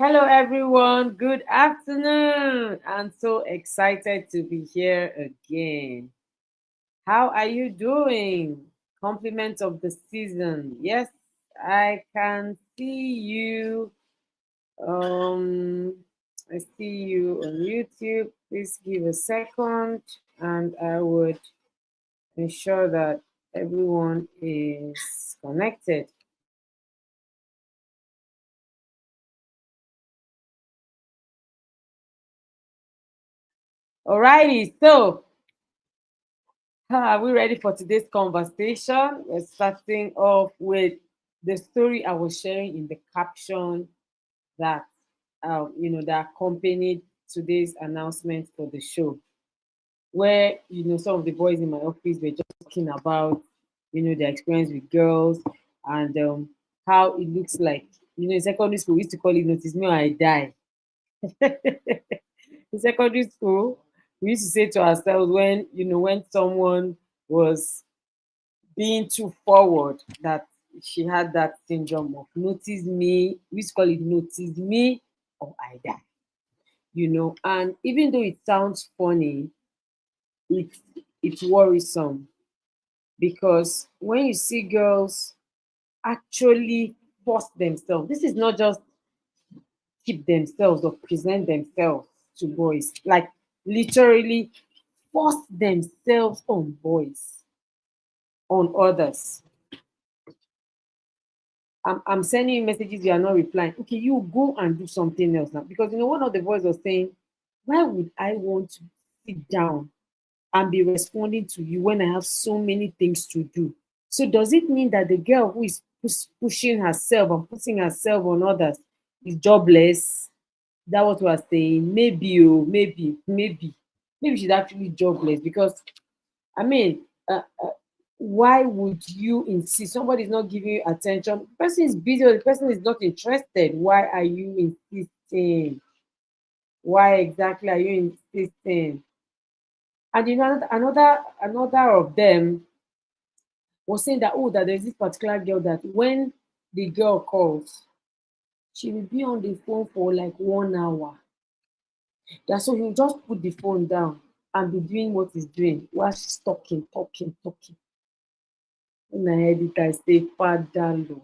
Hello, everyone. Good afternoon. I'm so excited to be here again. How are you doing? Compliment of the season. Yes, I can see you. Um, I see you on YouTube. Please give a second, and I would ensure that everyone is connected. Alrighty, so are we ready for today's conversation? We're starting off with the story I was sharing in the caption that that accompanied today's announcement for the show, where some of the boys in my office were just talking about their experience with girls and how it looks like. In secondary school, we used to call it "notice me or I die." In secondary school, we used to say to ourselves when someone was being too forward that she had that syndrome of notice me. We used to call it notice me or I die. And even though it sounds funny, it's it's worrisome because when you see girls actually force themselves, this is not just keep themselves or present themselves to boys, like literally force themselves on boys, on others. I'm sending you messages, you are not replying. Okay, you go and do something else now. Because one of the boys was saying, why would I want to sit down and be responding to you when I have so many things to do? So does it mean that the girl who is pushing herself and putting herself on others is jobless? That what we are saying? Maybe, oh, maybe she's actually jobless because I mean, why would you insist? Somebody is not giving you attention. The person is busy or the person is not interested. Why are you insisting? Why exactly are you insisting? And another of them was saying that that there's this particular girl that when the girl calls, she will be on the phone for like 1 hour. That so he'll just put the phone down and be doing what he's doing while she's talking. When I heard it, I say, Father Lord,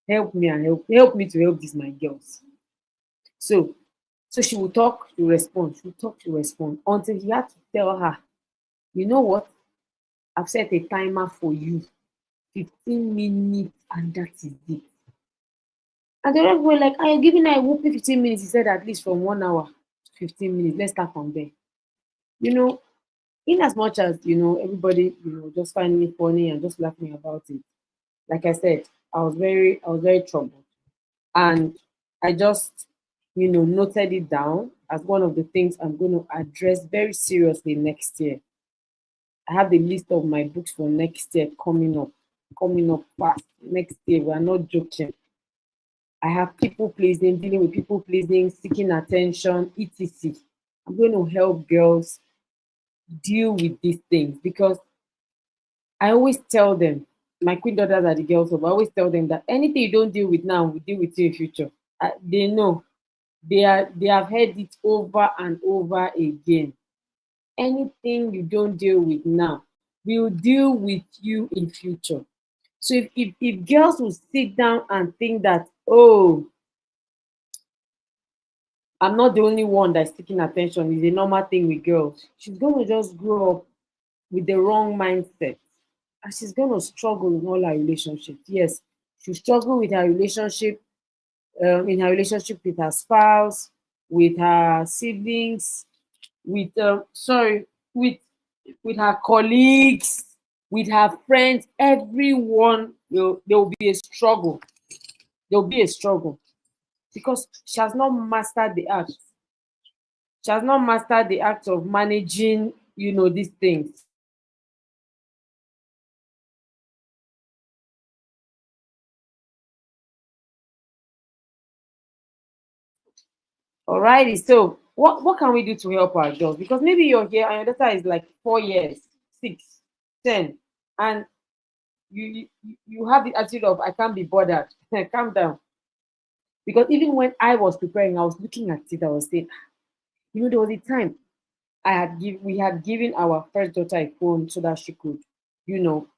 help me and help me to help these my girls. So she will talk, she will respond, she will talk, she will respond. Until he had to tell her, you know what? I've set a timer for you. 15 minutes and that is it. And the rest were like, are you giving her a whooping 15 minutes? He said at least from 1 hour to 15 minutes. Let's start from there. You know, in as much as everybody, just finding it funny and just laughing about it. Like I said, I was very troubled. And I just noted it down as one of the things I'm going to address very seriously next year. I have the list of my books for next year coming up fast. Next year, we are not joking. I have people pleasing, dealing with people pleasing, seeking attention, etc. I'm going to help girls deal with these things because I always tell them, my queen daughters are the girls, so I always tell them that anything you don't deal with now, we deal with you in future. They know. They have heard it over and over again. Anything you don't deal with now, we'll deal with you in future. So if girls will sit down and think that, oh, I'm not the only one that's seeking attention, is a normal thing with girls, she's gonna just grow up with the wrong mindset. And she's gonna struggle in all her relationships. Yes, she'll struggle with her relationship, in her relationship with her spouse, with her siblings, with with her colleagues, with her friends. Everyone will there will be a struggle. There will be a struggle because she has not mastered the art. She has not mastered the act of managing, these things. Alrighty, so what can we do to help our girls? Because maybe you're here and your daughter is like 4 years, 6, 10, and you have the attitude of I can't be bothered. Calm down. Because even when I was preparing, I was looking at it, I was saying, there was a time we had given our first daughter a phone so that she could, you know,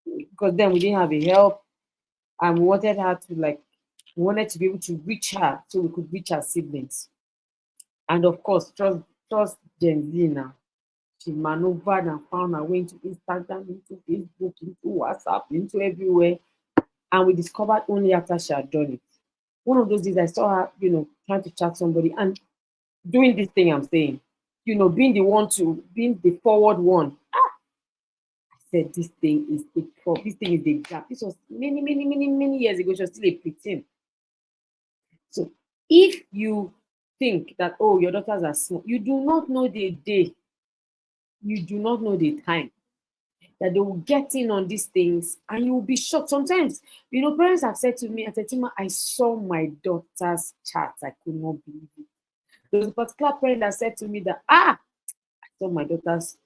because then we didn't have a help, and we wanted her to like we wanted to be able to reach her so we could reach her siblings. And of course, trust Gen Z now. She maneuvered and found her way into Instagram, into Facebook, into WhatsApp, into everywhere. And we discovered only after she had done it. One of those days I saw her, trying to chat somebody and doing this thing I'm saying, being the forward one. I said, this thing is the gap. This was many, many, many, many years ago. She was still a preteen. So if you think that, oh, your daughters are small, you do not know the day, you do not know the time that they will get in on these things, and you will be shocked. Sometimes, parents have said to me, I said, Tima, I saw my daughter's chat. I could not believe it. There was a particular parent that said to me that, I saw my daughter's.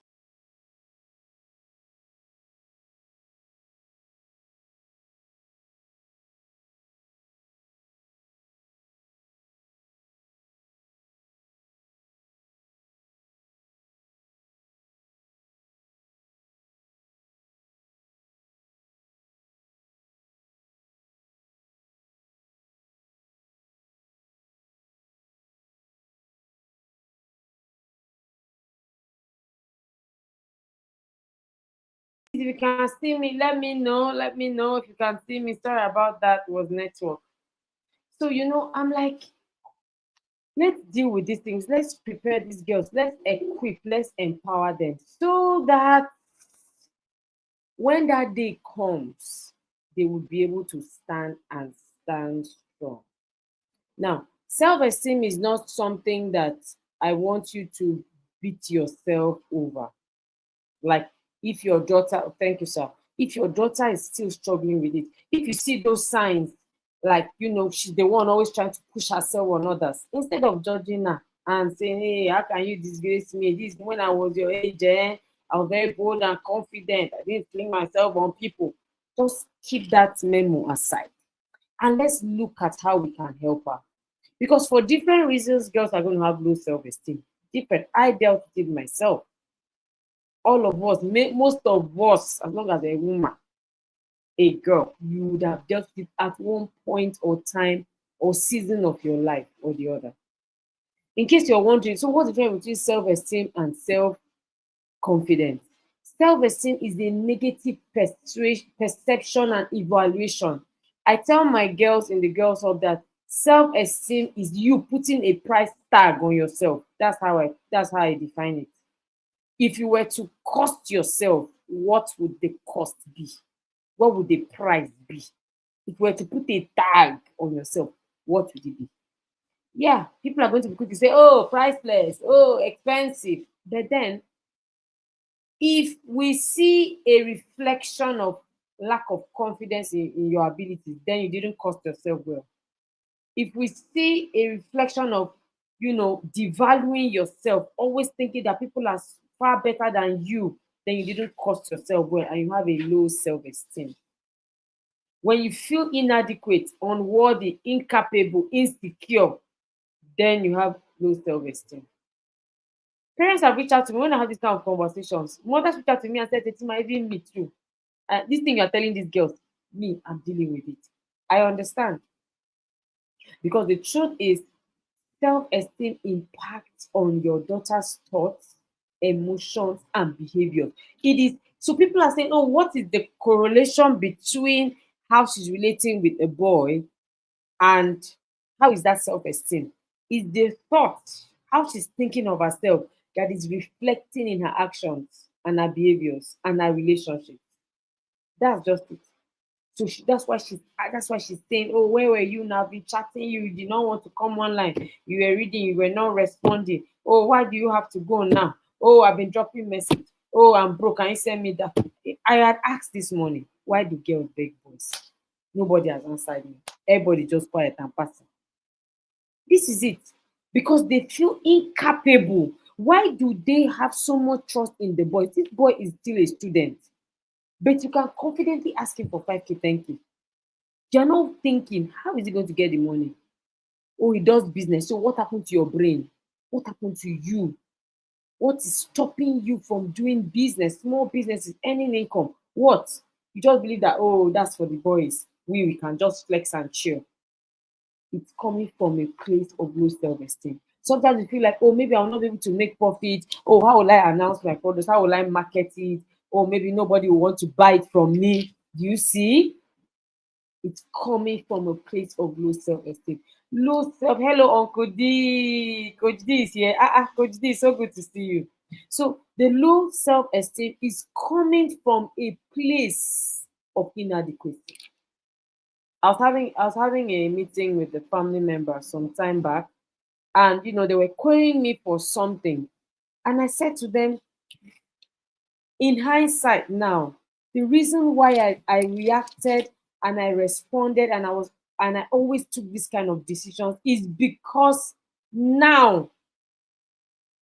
If you can see me, let me know. Let me know if you can see me. Sorry about that. It was network. So, I'm like, let's deal with these things. Let's prepare these girls. Let's equip. Let's empower them so that when that day comes, they will be able to stand strong. Now, self-esteem is not something that I want you to beat yourself over. Like, if your daughter, thank you, sir. If your daughter is still struggling with it, if you see those signs, like, she's the one always trying to push herself on others, instead of judging her and saying, hey, how can you disgrace me? This when I was your age, I was very bold and confident. I didn't fling myself on people. Just keep that memo aside and let's look at how we can help her. Because for different reasons, girls are going to have low self-esteem. Different. I dealt with it myself. All of us, most of us, as long as a woman, a girl, you would have dealt with it at one point or time or season of your life or the other. In case you're wondering, so what's the difference between self-esteem and self-confidence? Self-esteem is a negative perception and evaluation. I tell my girls in the girls hub that self-esteem is you putting a price tag on yourself. That's how I define it. If you were to cost yourself, what would the cost be? What would the price be? If you were to put a tag on yourself, what would it be? Yeah, people are going to be quick to say, oh, priceless, oh, expensive. But then, if we see a reflection of lack of confidence in your abilities, then you didn't cost yourself well. If we see a reflection of, devaluing yourself, always thinking that people are far better than you, then you didn't cost yourself well and you have a low self-esteem. When you feel inadequate, unworthy, incapable, insecure, then you have low self-esteem. Parents have reached out to me when I have this kind of conversations. Mothers reach out to me and said, Tetima, even me too. This thing you're telling these girls, me, I'm dealing with it. I understand. Because the truth is, self-esteem impacts on your daughter's thoughts, emotions, and behaviors. It is so people are saying, oh, what is the correlation between how she's relating with a boy and how is that self-esteem? Is the thought, how she's thinking of herself, that is reflecting in her actions and her behaviors and her relationships. That's just it. So that's why she's saying, oh, where were you now? I've been chatting you did not want to come online. You were reading, you were not responding. Oh, why do you have to go now? Oh, I've been dropping message. Oh, I'm broke. Can you send me that? I had asked this morning, why do girls beg boys? Nobody has answered me. Everybody just quiet and passing. This is it. Because they feel incapable. Why do they have so much trust in the boy? This boy is still a student. But you can confidently ask him for 5K, thank you. You're not thinking, how is he going to get the money? Oh, he does business. So what happened to your brain? What happened to you? What is stopping you from doing business, small businesses, earning income? What? You just believe that, oh, that's for the boys. We can just flex and chill. It's coming from a place of low self-esteem. Sometimes you feel like, oh, maybe I'll not be able to make profit. Oh, how will I announce my products? How will I market it? Or maybe nobody will want to buy it from me. Do you see? It's coming from a place of low self-esteem. Low self. Hello, Uncle D. Coach D is here. Coach D, so good to see you. So the low self-esteem is coming from a place of inadequacy. I was having a meeting with the family member some time back, and they were querying me for something. And I said to them, in hindsight now, the reason why I reacted and I responded and I always took this kind of decisions is because now,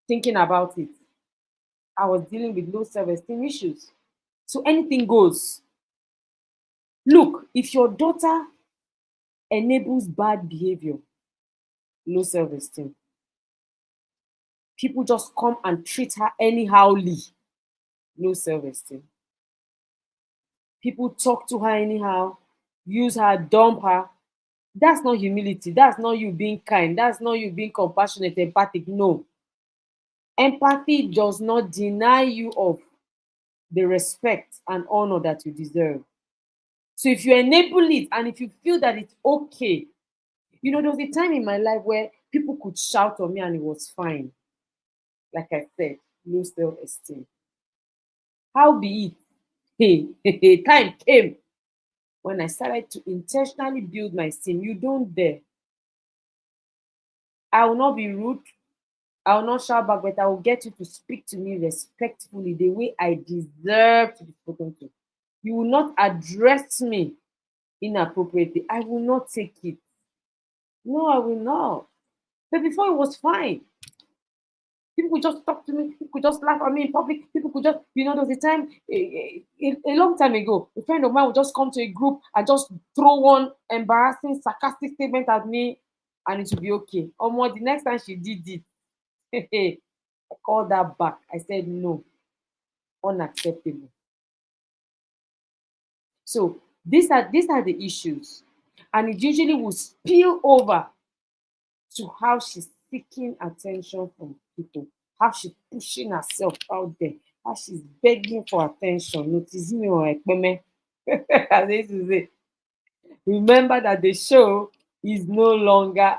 thinking about it, I was dealing with low self-esteem issues. So anything goes. Look, if your daughter enables bad behavior, low self-esteem. People just come and treat her anyhowly, low self-esteem. People talk to her anyhow, use her, dump her. That's not humility. That's not you being kind. That's not you being compassionate, empathic. No. Empathy does not deny you of the respect and honor that you deserve. So if you enable it and if you feel that it's okay, there was a time in my life where people could shout on me and it was fine. Like I said, low self-esteem. How be it? Hey, time came when I started to intentionally build my esteem. You don't dare. I will not be rude. I will not shout back, but I will get you to speak to me respectfully, the way I deserve to be spoken to. You will not address me inappropriately. I will not take it. No, I will not. But before it was fine. People could just talk to me. People could just laugh at me in public. People could just, there was a time, a long time ago, a friend of mine would just come to a group and just throw one embarrassing, sarcastic statement at me, and it would be okay. Or the next time she did it, I called that back. I said, no, unacceptable. So these are the issues. And it usually will spill over to how she's seeking attention from people, how she's pushing herself out there, how she's begging for attention. Notice me or ekpeme. As they used to say, remember that the show is no longer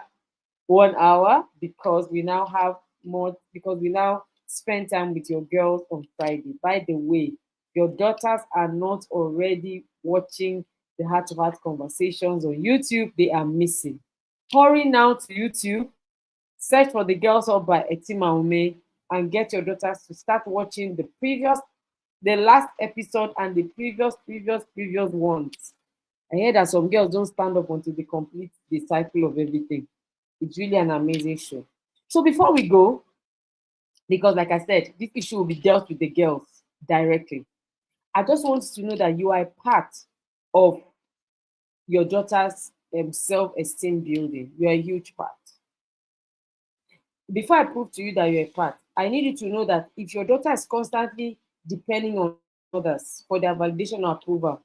1 hour because we now have more, because we now spend time with your girls on Friday. By the way, your daughters are not already watching the heart to heart conversations on YouTube. They are missing. Hurry now to YouTube, search for the girls up by Etima Ume, and get your daughters to start watching the last episode and the previous ones. I hear that some girls don't stand up until they complete the cycle of everything. It's really an amazing show. So before we go, because like I said, this issue will be dealt with the girls directly. I just want you to know that you are a part of your daughter's self-esteem building. You are a huge part. Before I prove to you that you're a part, I need you to know that if your daughter is constantly depending on others for their validation or approval,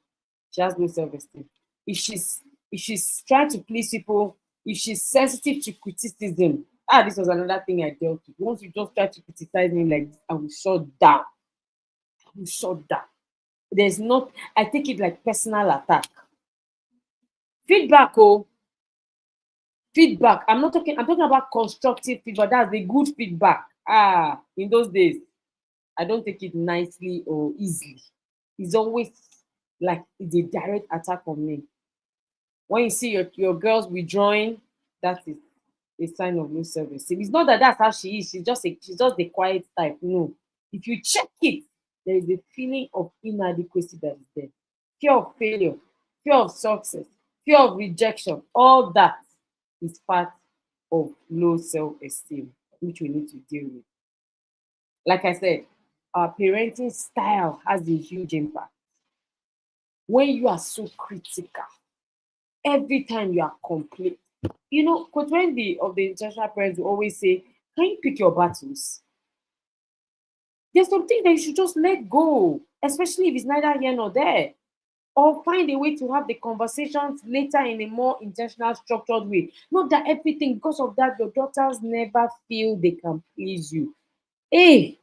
she has no self-esteem. If she's trying to please people, if she's sensitive to criticism, this was another thing I dealt with. Once you just try to criticize me like this, I will shut down. I will shut down. There's not, I take it like personal attack. Feedback, feedback. I'm talking about constructive feedback. That's the good feedback. In those days, I don't take it nicely or easily. It's always like it's a direct attack on me. When you see your girls withdrawing, that is a sign of low self-esteem. It's not that that's how she is. She's just the quiet type. No. If you check it, there is a feeling of inadequacy that is there. Fear of failure, fear of success, fear of rejection. All that is part of low self-esteem, which we need to deal with. Like I said, our parenting style has a huge impact. When you are so critical, every time you are Coach Wendy of the International Parents will always say, can you pick your battles? There's something that you should just let go, especially if it's neither here nor there. Or find a way to have the conversations later in a more intentional, structured way. Not that everything, because of that, your daughters never feel they can please you. Hey,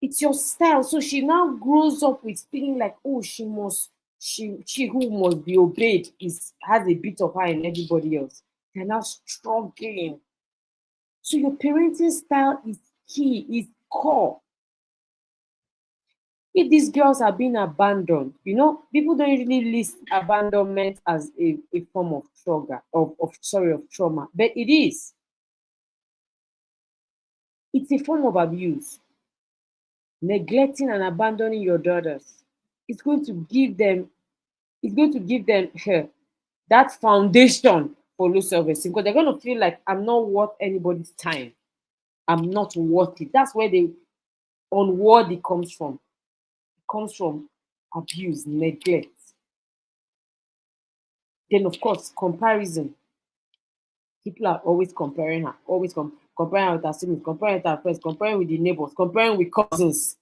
it's your style. So she now grows up with feeling like, oh, she who must be obeyed has a bit of her in everybody else. They're now struggling. So your parenting style is key, is core. If these girls are being abandoned, people don't usually list abandonment as a form of trauma, of trauma, but it is. It's a form of abuse. Neglecting and abandoning your daughters is going to give them, that foundation for low self-esteem, because they're going to feel like, I'm not worth anybody's time. I'm not worth it. That's where the unworthy comes from. It comes from abuse, neglect. Then, of course, comparison. People are always comparing her, always comparing her with her siblings, comparing with her friends, comparing with the neighbors, comparing with cousins.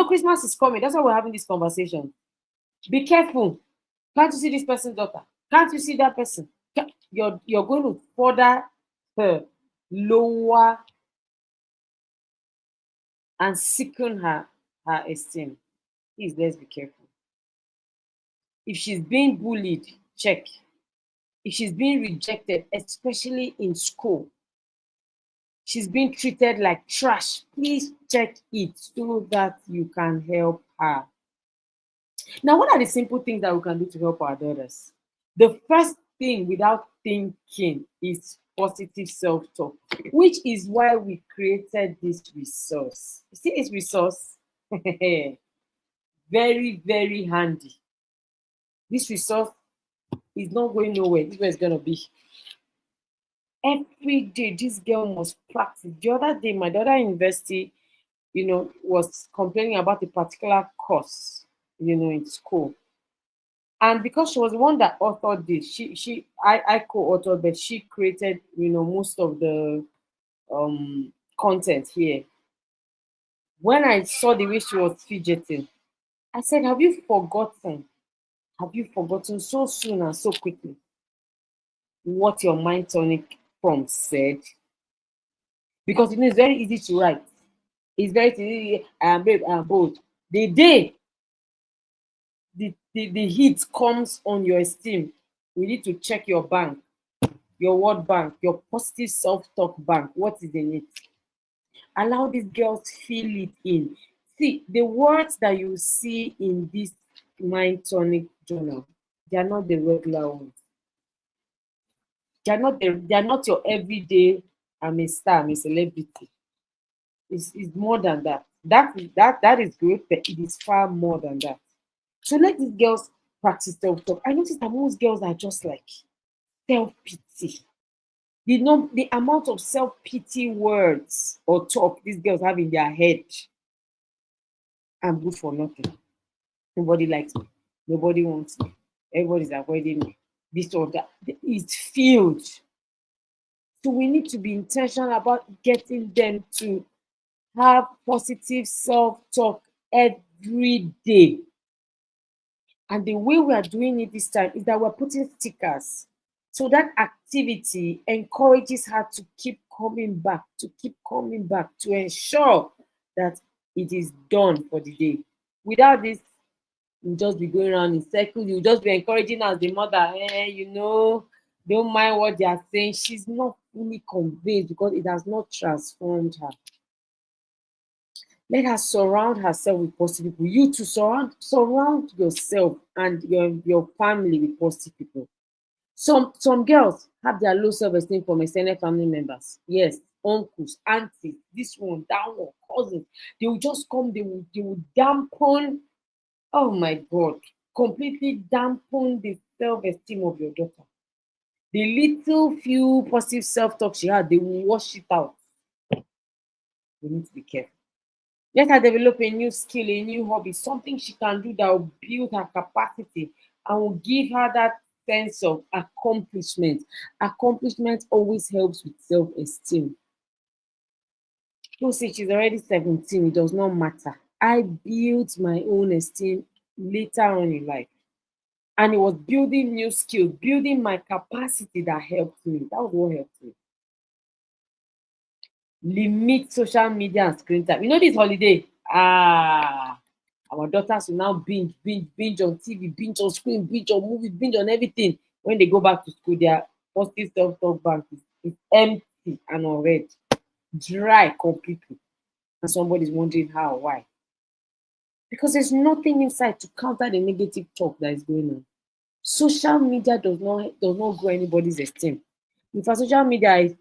Christmas is coming. That's why we're having this conversation. Be careful. Can't you see this person's daughter? Can't you see that person? You're going to further her lower and sicken her esteem. Please, let's be careful. If she's being bullied, check. If she's being rejected, especially in school, she's being treated like trash, please check it so that you can help her. Now, what are the simple things that we can do to help our daughters? The first thing, without thinking, is positive self-talk, which is why we created this resource. You see this resource? Very, very handy. This resource is not going nowhere. This is where it's going to be. Every day, this girl must practice. The other day, my daughter in university, was complaining about a particular course, in school. And because she was the one that authored this, I co-authored, but she created, most of the content here. When I saw the way she was fidgeting, I said, have you forgotten? Have you forgotten so soon and so quickly what your mind tonic prompt said? Because it's very easy to write. It's very easy. I am brave, I am bold. The day the heat comes on your esteem, we need to check your bank, your word bank, your positive self-talk bank. What is in it? Allow these girls feel it in. See, the words that you see in this mind tonic journal, they are not the regular ones. They are not your everyday, I'm a star, I'm a celebrity. It's more than that. That is good, but it is far more than that. So let these girls practice self-talk. I noticed that most girls are just like self-pity. The amount of self-pity words or talk these girls have in their head. I'm good for nothing. Nobody likes me. Nobody wants me. Everybody's avoiding me. This or that. It's filled. So we need to be intentional about getting them to have positive self-talk every day. And the way we are doing it this time is that we're putting stickers. So that activity encourages her to keep coming back, to ensure that it is done for the day. Without this, you'll just be going around in circles. You'll just be encouraging as the mother, don't mind what they are saying. She's not fully convinced because it has not transformed her. Let her surround herself with positive people. You to surround yourself and your family with positive people. Some girls have their low self-esteem from extended family members. Yes, uncles, aunties, this one, that one, cousins. They will just come, they will dampen, oh my God, completely dampen the self-esteem of your daughter. The little few positive self-talk she had, they will wash it out. We need to be careful. Let her develop a new skill, a new hobby, something she can do that will build her capacity and will give her that sense of accomplishment. Accomplishment always helps with self-esteem. People say she's already 17, it does not matter. I built my own esteem later on in life. And it was building new skills, building my capacity that helped me. That was what helped me. Limit social media and screen time. You know, this holiday, our daughters will now binge on TV, binge on screen, binge on movies, binge on everything. When they go back to school, their positive self-talk bank is empty and unread, dry completely. And somebody's wondering how, why? Because there's nothing inside to counter the negative talk that is going on. Social media does not grow anybody's esteem. In fact, social media, I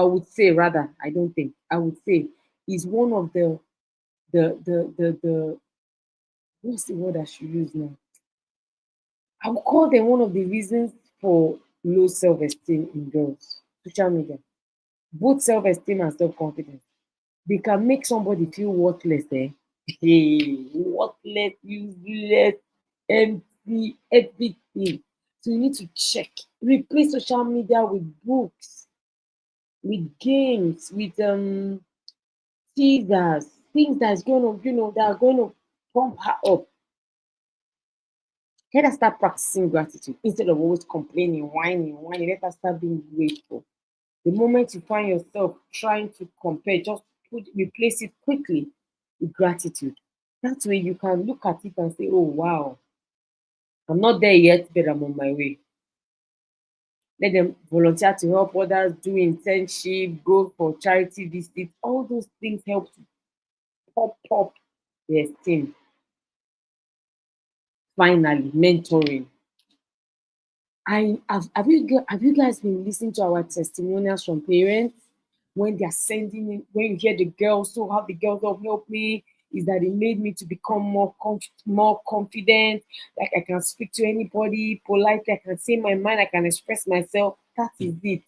would say rather, I don't think, I would say, is one of the what's the word I should use now? I would call them one of the reasons for low self-esteem in girls. Social media, both self-esteem and self-confidence. They can make somebody feel worthless, eh? Hey, worthless, useless, empty, everything. So you need to check. Replace social media with books, with games, with teasers, things that's going to, that are going to pump her up. Let her start practicing gratitude instead of always complaining, whining. Let her start being grateful. The moment you find yourself trying to compare, just replace it quickly with gratitude. That way you can look at it and say, oh wow, I'm not there yet, but I'm on my way. Let them volunteer to help others, do internship, go for charity visits. All those things help to pop up their esteem. Finally, mentoring. Have you guys been listening to our testimonials from parents when they are sending in, when you hear the girls, so how the girls have helped me is that it made me to become more confident, like I can speak to anybody politely, I can say my mind, I can express myself. That is it.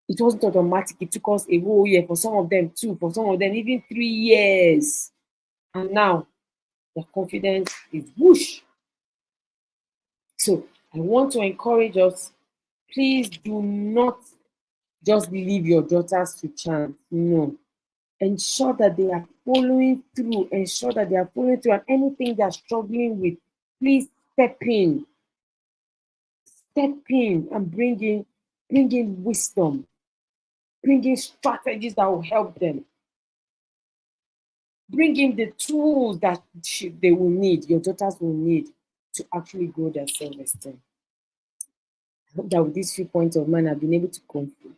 It wasn't automatic. It took us a whole year, for some of them two, for some of them even 3 years. And now the confidence is whoosh. So I want to encourage us, please do not just leave your daughters to chance. No. Ensure that they are following through. Ensure that they are following through, and anything they are struggling with, please step in. Step in and bring in wisdom. Bring in strategies that will help them. Bring in the tools that they will need, your daughters will need to actually grow their self-esteem. I hope that with these few points of mine, I've been able to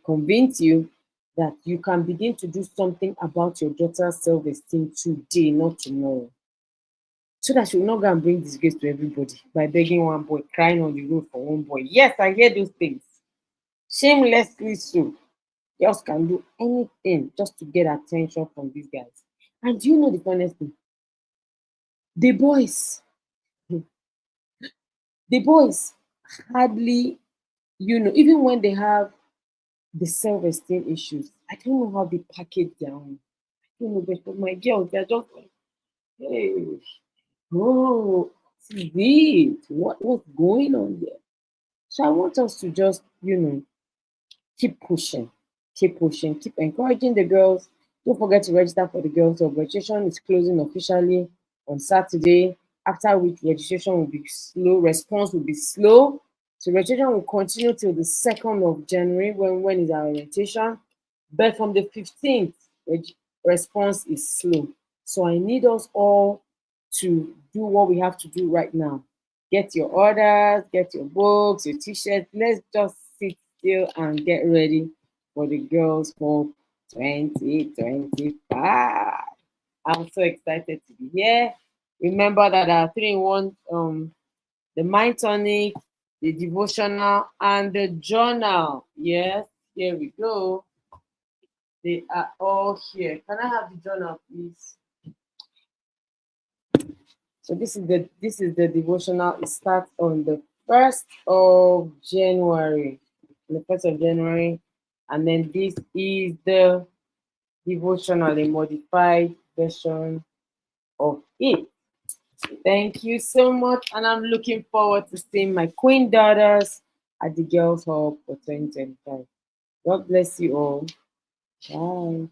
convince you that you can begin to do something about your daughter's self-esteem today, not tomorrow. So that she will not go and bring disgrace to everybody by begging one boy, crying on the road for one boy. Yes, I hear those things. Shamelessly so. Girls can do anything just to get attention from these guys. And do you know the funniest thing? The boys, the boys hardly, even when they have the self-esteem issues, I don't know how they package their own. I don't know, but for my girls, they're just like, hey, oh, this is it. What's going on there? So I want us to just, keep pushing, keep encouraging the girls. Don't forget to register for the girls. So registration is closing officially on Saturday, after which registration will be slow, response will be slow. So registration will continue till the 2nd of January, when is our orientation. But from the 15th, response is slow. So I need us all to do what we have to do right now. Get your orders, get your books, your t-shirts. Let's just sit still and get ready for the girls for 2025. I'm so excited to be here. Remember that our 3-in-1, the mind tonic, the devotional, and the journal. Yes, here we go. They are all here. Can I have the journal, please? So this is the devotional. It starts on the 1st of January. And then this is the devotional, a modified version of it. Thank you so much. And I'm looking forward to seeing my queen daughters at the Girls Hub for 2025. God bless you all. Bye.